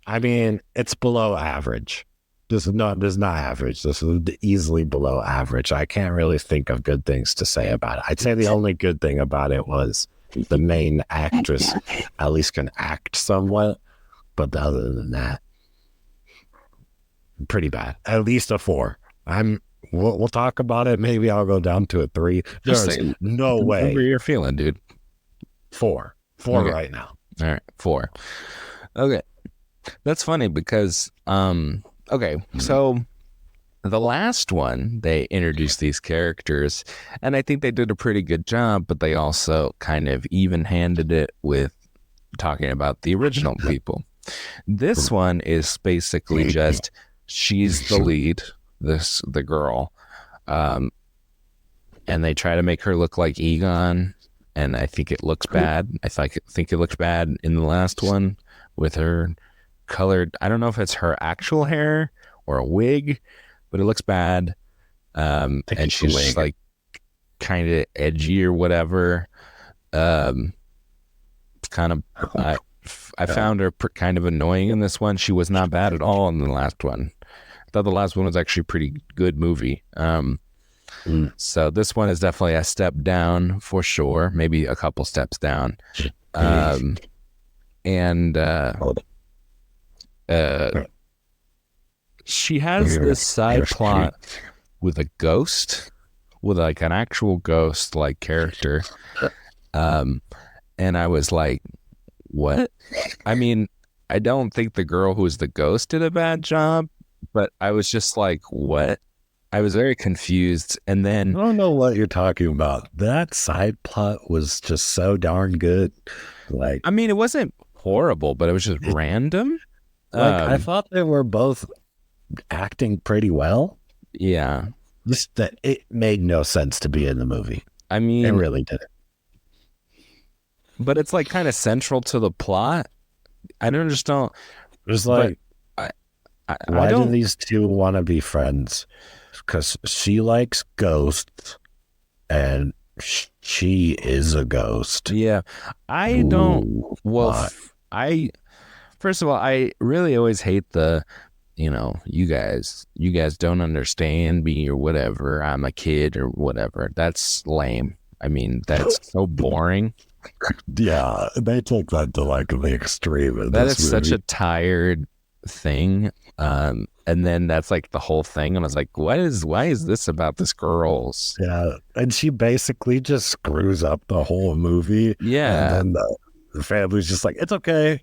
it's below average. This is not average. This is easily below average. I can't really think of good things to say about it. I'd say the only good thing about it was the main actress at least can act somewhat. But other than that, pretty bad. At least a 4. We'll talk about it. Maybe I'll go down to a 3. There's no way. Whatever you're feeling, dude. 4 right now. All right, 4. Okay, that's funny because so the last one they introduced these characters, and I think they did a pretty good job. But they also kind of even-handed it with talking about the original people. This one is basically just she's the lead. the girl, and they try to make her look like Egon, and I think it looks bad. Think it looks bad in the last one with her colored. I don't know if it's her actual hair or a wig, but it looks bad. And she's just like kind of edgy or whatever. Kind of. I found her kind of annoying in this one. She was not bad at all in the last one. I thought the last one was actually a pretty good movie. So this one is definitely a step down for sure, maybe a couple steps down. She has this side plot with a ghost, with like an actual ghost like character. And I was like, what? I mean, I don't think the girl who was the ghost did a bad job, but I was just like, what? I was very confused. And then I don't know what you're talking about. That side plot was just so darn good. Like, I mean, it wasn't horrible, but it was just random. I thought they were both acting pretty well. Yeah. Just that it made no sense to be in the movie. I mean, it really didn't. But it's like kind of central to the plot. I don't just don't. It's like, why don't, do these two want to be friends? Because she likes ghosts, and she is a ghost. Yeah, I don't. Well, first of all, I really always hate the, you guys don't understand me or whatever. I'm a kid or whatever. That's lame. I mean, that's so boring. Yeah, they take that to like the extreme. That is such a tired thing. And then that's like the whole thing. And I was like, why is this about this girl's? Yeah. And she basically just screws up the whole movie. Yeah. And then the family's just like, it's okay.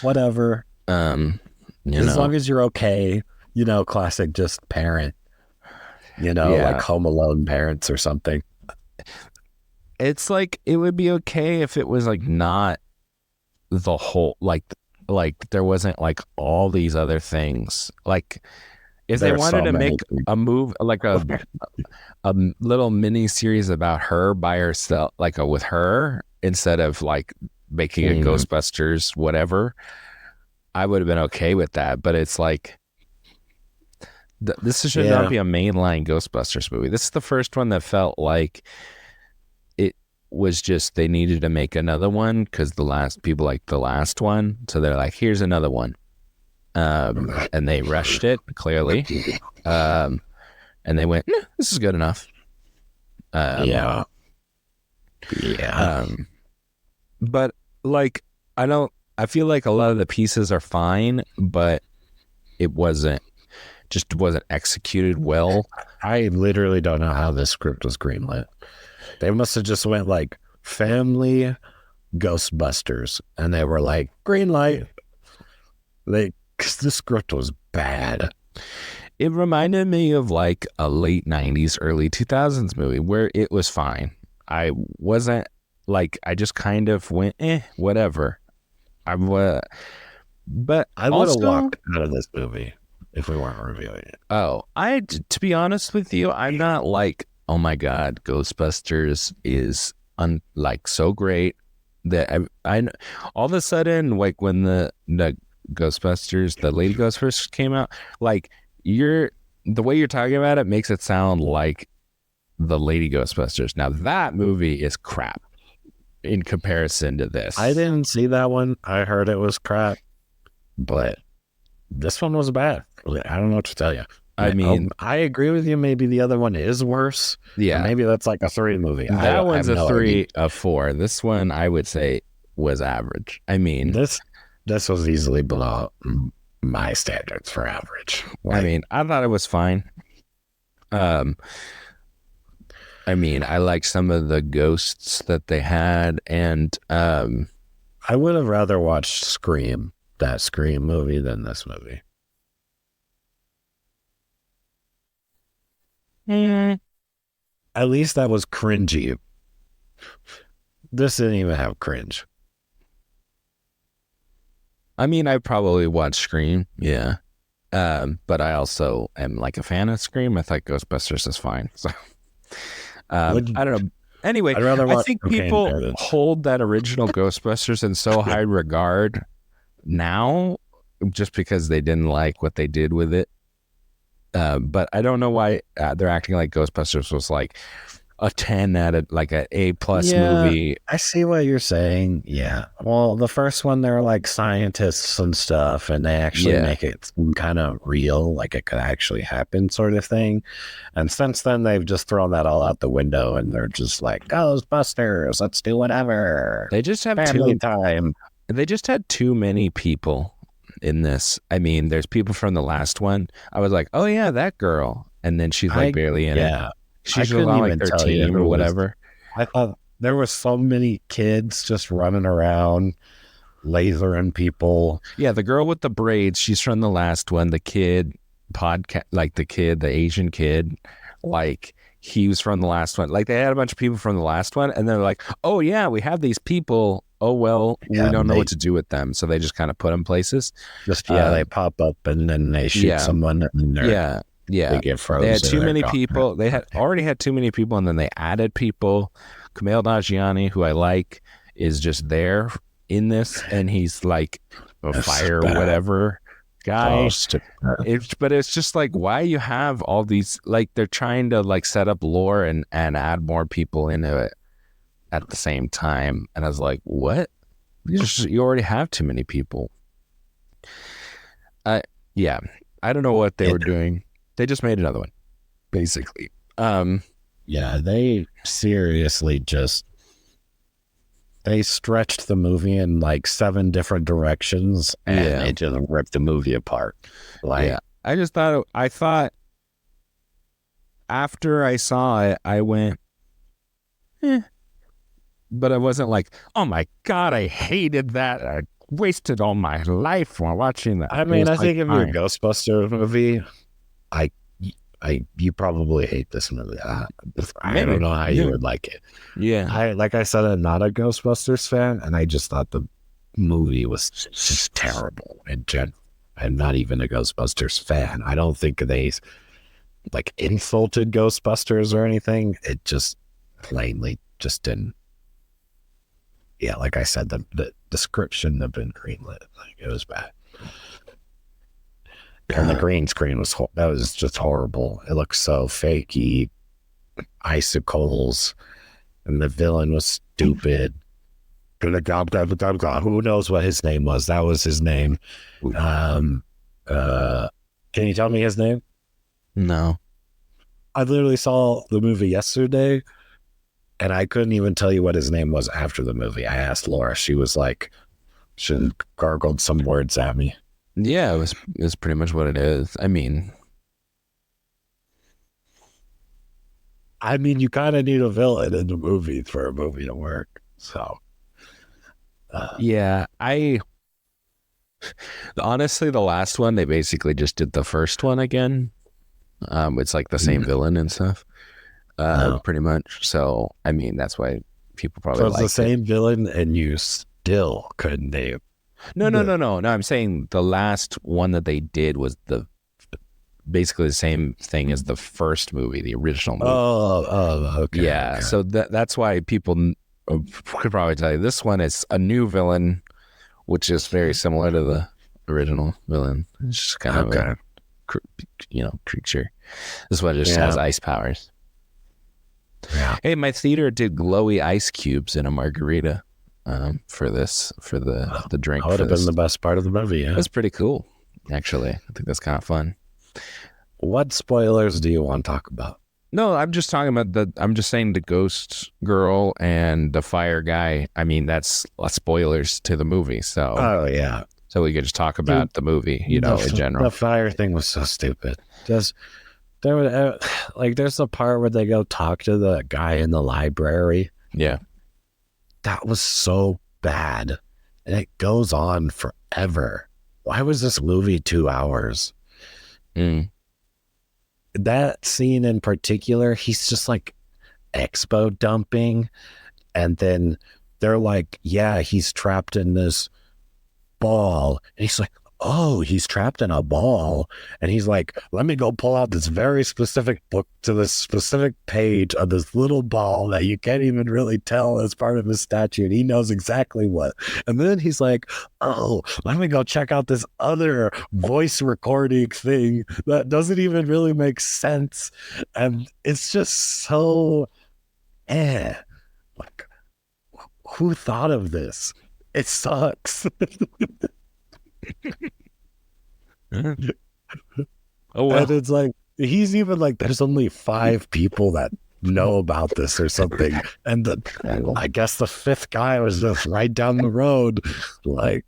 Whatever. As long as you're okay, classic just parent, like Home Alone parents or something. It's like, it would be okay if it was like not the whole, like there wasn't like all these other things. Like if they wanted to make a move, like a little mini series about her by herself, like with her, instead of like making a Ghostbusters, whatever, I would have been okay with that. But it's like, this should not be a mainline Ghostbusters movie. This is the first one that felt like was just they needed to make another one because the last people like the last one, so they're like, here's another one, and they rushed it clearly, and they went, nah, this is good enough. But like I feel like a lot of the pieces are fine, but it wasn't executed well. I literally don't know how this script was greenlit. They must have just went like family Ghostbusters, and they were like, green light. Because the script was bad. It reminded me of like a late 90s, early 2000s movie where it was fine. I wasn't like, I just kind of went, whatever. But I would have walked out of this movie if we weren't reviewing it. Oh, to be honest with you, I'm not like, oh my God, Ghostbusters is so great that I all of a sudden, like when the Ghostbusters, the Lady Ghost first came out, like the way you're talking about it makes it sound like the Lady Ghostbusters. Now that movie is crap in comparison to this. I didn't see that one. I heard it was crap, but this one was bad. I don't know what to tell you. I mean, I agree with you. Maybe the other one is worse. Yeah. Maybe that's like a 3 movie. That one's a 3 of 4. This one, I would say, was average. I mean, this was easily below my standards for average. I mean, I thought it was fine. I mean, I like some of the ghosts that they had, and I would have rather watched that Scream movie than this movie. At least that was cringy. This didn't even have cringe. I mean, I probably watched Scream. Yeah. But I also am like a fan of Scream. I thought Ghostbusters is fine. So I don't know. Anyway, I'd rather I watch think Cocaine people Bear. hold that original Ghostbusters in so high regard now just because they didn't like what they did with it. But I don't know why they're acting like Ghostbusters was like a 10 out of like an A+ movie. I see what you're saying. Yeah. Well, the first one, they're like scientists and stuff, and they actually make it kind of real, like it could actually happen, sort of thing. And since then, they've just thrown that all out the window, and they're just like, Ghostbusters, let's do whatever. They just have family time. They just had too many people in this. I mean, there's people from the last one. I was like, oh yeah, that girl. And then she's like barely in it. She's just on like 13 or whatever. I thought there were so many kids just running around, lasering people. Yeah, the girl with the braids, she's from the last one. The kid, the Asian kid, like he was from the last one. Like they had a bunch of people from the last one, and they're like, oh yeah, we have these people. Oh well, we don't know what to do with them, so they just kind of put them places. They pop up and then they shoot someone. And they get frozen. They had too many people. They had already had too many people, and then they added people. Kumail Nanjiani, who I like, is just there in this, and he's like a fire whatever guy. But it's just like, why you have all these, like they're trying to like set up lore and add more people into it at the same time, and I was like, what? You already have too many people. I don't know what they were doing. They just made another one, basically. They seriously they stretched the movie in like 7 different directions, and they just ripped the movie apart. I just thought after I saw it, I went, but I wasn't like, oh my God, I hated that. I wasted all my life while watching that. I mean, I think if you're a Ghostbusters movie, you probably hate this movie. I don't know how you would like it. Yeah. Like I said, I'm not a Ghostbusters fan, and I just thought the movie was just terrible in general. I'm not even a Ghostbusters fan. I don't think they like insulted Ghostbusters or anything. It just plainly just didn't. Yeah, like I said, the description of been greenlit. Like it was bad. And the green screen was just horrible. It looked so fakey, icicles, and the villain was stupid. Who knows what his name was? That was his name. Can you tell me his name? No. I literally saw the movie yesterday, and I couldn't even tell you what his name was after the movie. I asked Laura. She was like, she gargled some words at me. Yeah, it was pretty much what it is. I mean, you kind of need a villain in the movie for a movie to work. So, honestly, the last one, they basically just did the first one again. It's like the same villain and stuff, pretty much. So, I mean, that's why people probably like it. So it's the same villain, and you still couldn't name. No. I'm saying the last one that they did was basically the same thing as the first movie, the original movie. Okay. Yeah, okay. So that's why people could probably tell you this one is a new villain, which is very similar to the original villain. It's just kind of a creature. This one just has ice powers. Yeah. Hey, my theater did glowy ice cubes in a margarita. For the drink. That would have been the best part of the movie. Yeah, that's pretty cool. Actually, I think that's kind of fun. What spoilers do you want to talk about? No, I'm just talking about I'm just saying the ghost girl and the fire guy. I mean, that's spoilers to the movie. So. Oh yeah. So we could just talk about the movie, in general. The fire thing was so stupid. There's the part where they go talk to the guy in the library. Yeah. That was so bad, and it goes on forever. Why was this movie 2 hours? That scene in particular, he's just like expo dumping, and then they're like, yeah, he's trapped in this ball, and he's like, oh, he's trapped in a ball. And he's like, let me go pull out this very specific book to this specific page of this little ball that you can't even really tell as part of his statue. And he knows exactly what. And then he's like, oh, let me go check out this other voice recording thing that doesn't even really make sense. And it's just so, like, who thought of this? It sucks. Oh, well. And it's like, he's even like, there's only 5 people that know about this or something. And I guess the 5th guy was just right down the road. Like,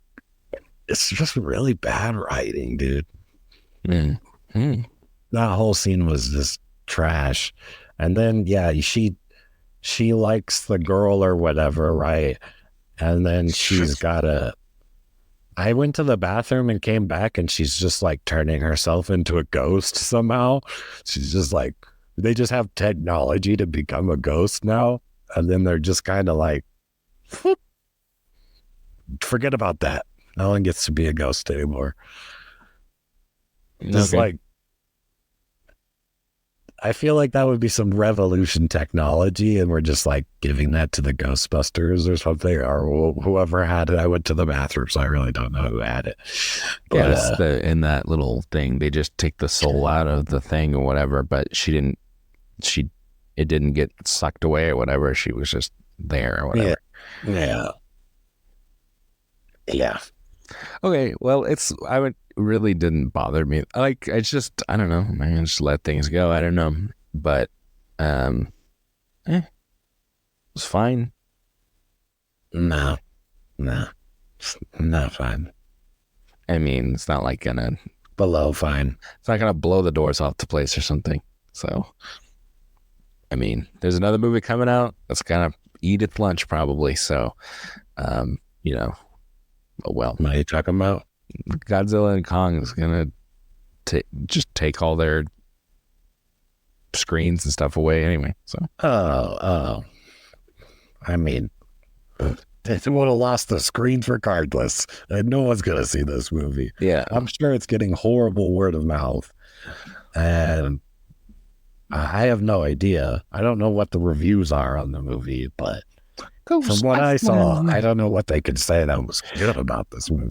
it's just really bad writing, dude. Mm-hmm. That whole scene was just trash. And then, yeah, she likes the girl or whatever, right? And then she's got I went to the bathroom and came back and she's just like turning herself into a ghost somehow. She's just like, they just have technology to become a ghost now. And then they're just kind of like, whoop, forget about that. No one gets to be a ghost anymore. Just like, I feel like that would be some revolution technology, and we're just like giving that to the Ghostbusters or something, or whoever had it. I went to the bathroom, so I really don't know who had it. But, yeah, it's in that little thing. They just take the soul out of the thing or whatever, but it didn't get sucked away or whatever. She was just there or whatever. Yeah. Okay, well, really didn't bother me. Like, it's just, I don't know. I can just let things go. I don't know, but it was fine. No, not fine. I mean, it's not like below fine. It's not gonna blow the doors off the place or something. So, I mean, there's another movie coming out that's gonna eat its lunch probably. So, you know, oh well. What are you talking about? Godzilla and Kong is gonna just take all their screens and stuff away anyway. So, I mean, they would have lost the screens regardless, and no one's gonna see this movie. Yeah, I'm sure it's getting horrible word of mouth, and I have no idea. I don't know what the reviews are on the movie, but from what I saw, I don't know what they could say that was good about this movie.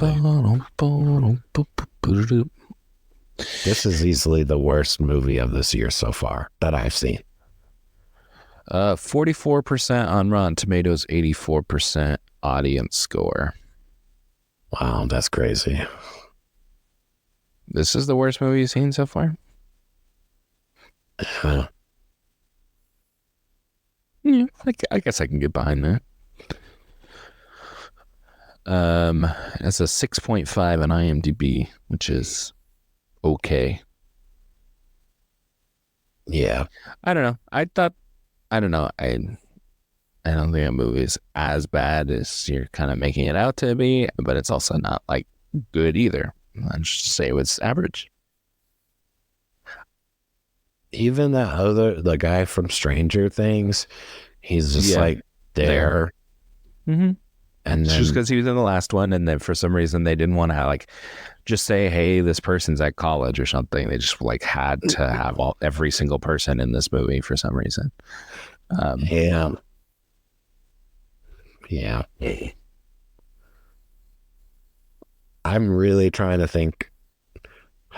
This is easily the worst movie of this year so far that I've seen. 44% on Rotten Tomatoes, 84% audience score. Wow, that's crazy. This is the worst movie you've seen so far? Yeah, I guess I can get behind that. It's a 6.5 on IMDb, which is okay. Yeah. I don't know. I don't know. I don't think a movie is as bad as you're kind of making it out to be, but it's also not like good either. I'd just say it was average. Even the guy from Stranger Things, he's just like there. Mm-hmm. And it's then, just because he was in the last one, and then for some reason they didn't want to like just say, "Hey, this person's at college" or something. They just like had to have every single person in this movie for some reason. Yeah. I'm really trying to think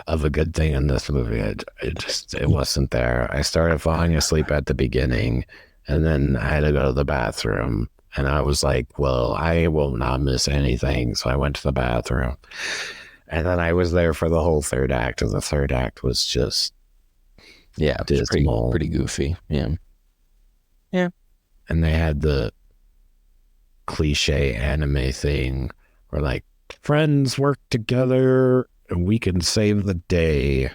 of a good thing in this movie. It wasn't there. I started falling asleep at the beginning, and then I had to go to the bathroom. And I was like, well, I will not miss anything. So I went to the bathroom. And then I was there for the whole third act. And the third act was just dismal. Pretty goofy. Yeah. And they had the cliche anime thing where like, friends work together and we can save the day.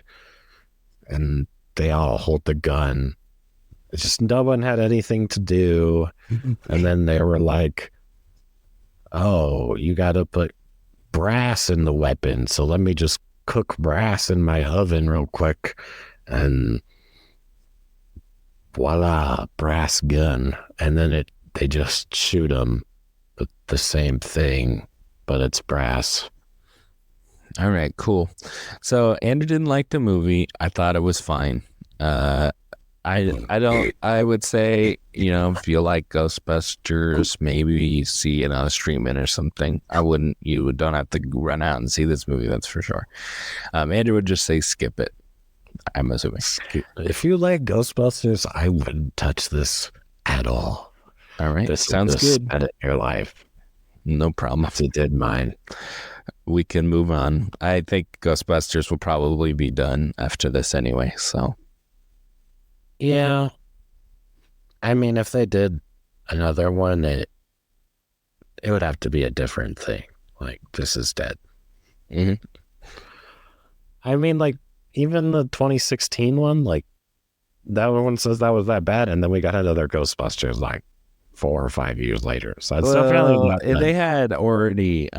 And they all hold the gun. It's just no one had anything to do. And then they were like, oh, you got to put brass in the weapon. So let me just cook brass in my oven real quick. And voila, brass gun. And then they just shoot them with the same thing, but it's brass. All right, cool. So Andrew didn't like the movie. I thought it was fine. I would say, if you like Ghostbusters, maybe see it on a streaming or something. You don't have to run out and see this movie, that's for sure. Andrew would just say skip it, I'm assuming. If you like Ghostbusters, I wouldn't touch this at all. All right, this sounds good. Spend it in your life. No problem. If you did mine. We can move on. I think Ghostbusters will probably be done after this anyway, so. Yeah. I mean, if they did another one, it would have to be a different thing. Like, this is dead. Mm-hmm. I mean, like, even the 2016 one, like, that one says that was that bad, and then we got another Ghostbusters, like, 4 or 5 years later. So it's definitely not they had already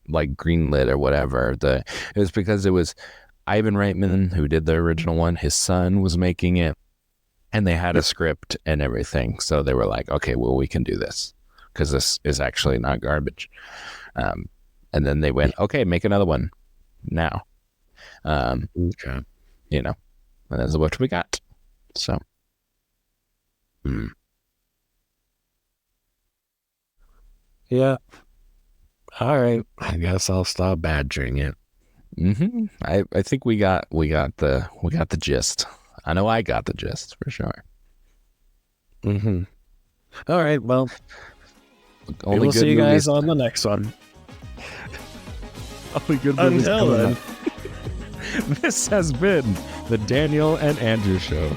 like greenlit or whatever. It was because it was Ivan Reitman who did the original one. His son was making it, and they had a script and everything. So they were like, okay, well, we can do this because this is actually not garbage. And then they went, okay, make another one now. Okay. And that's what we got. So. Yeah. All right. I guess I'll stop badgering it. Mm-hmm. I think we got the gist. I know I got the gist for sure. Mm-hmm. All right. Well, we'll see you guys on the next one. Only good movies. Until then. This has been the Daniel and Andrew Show.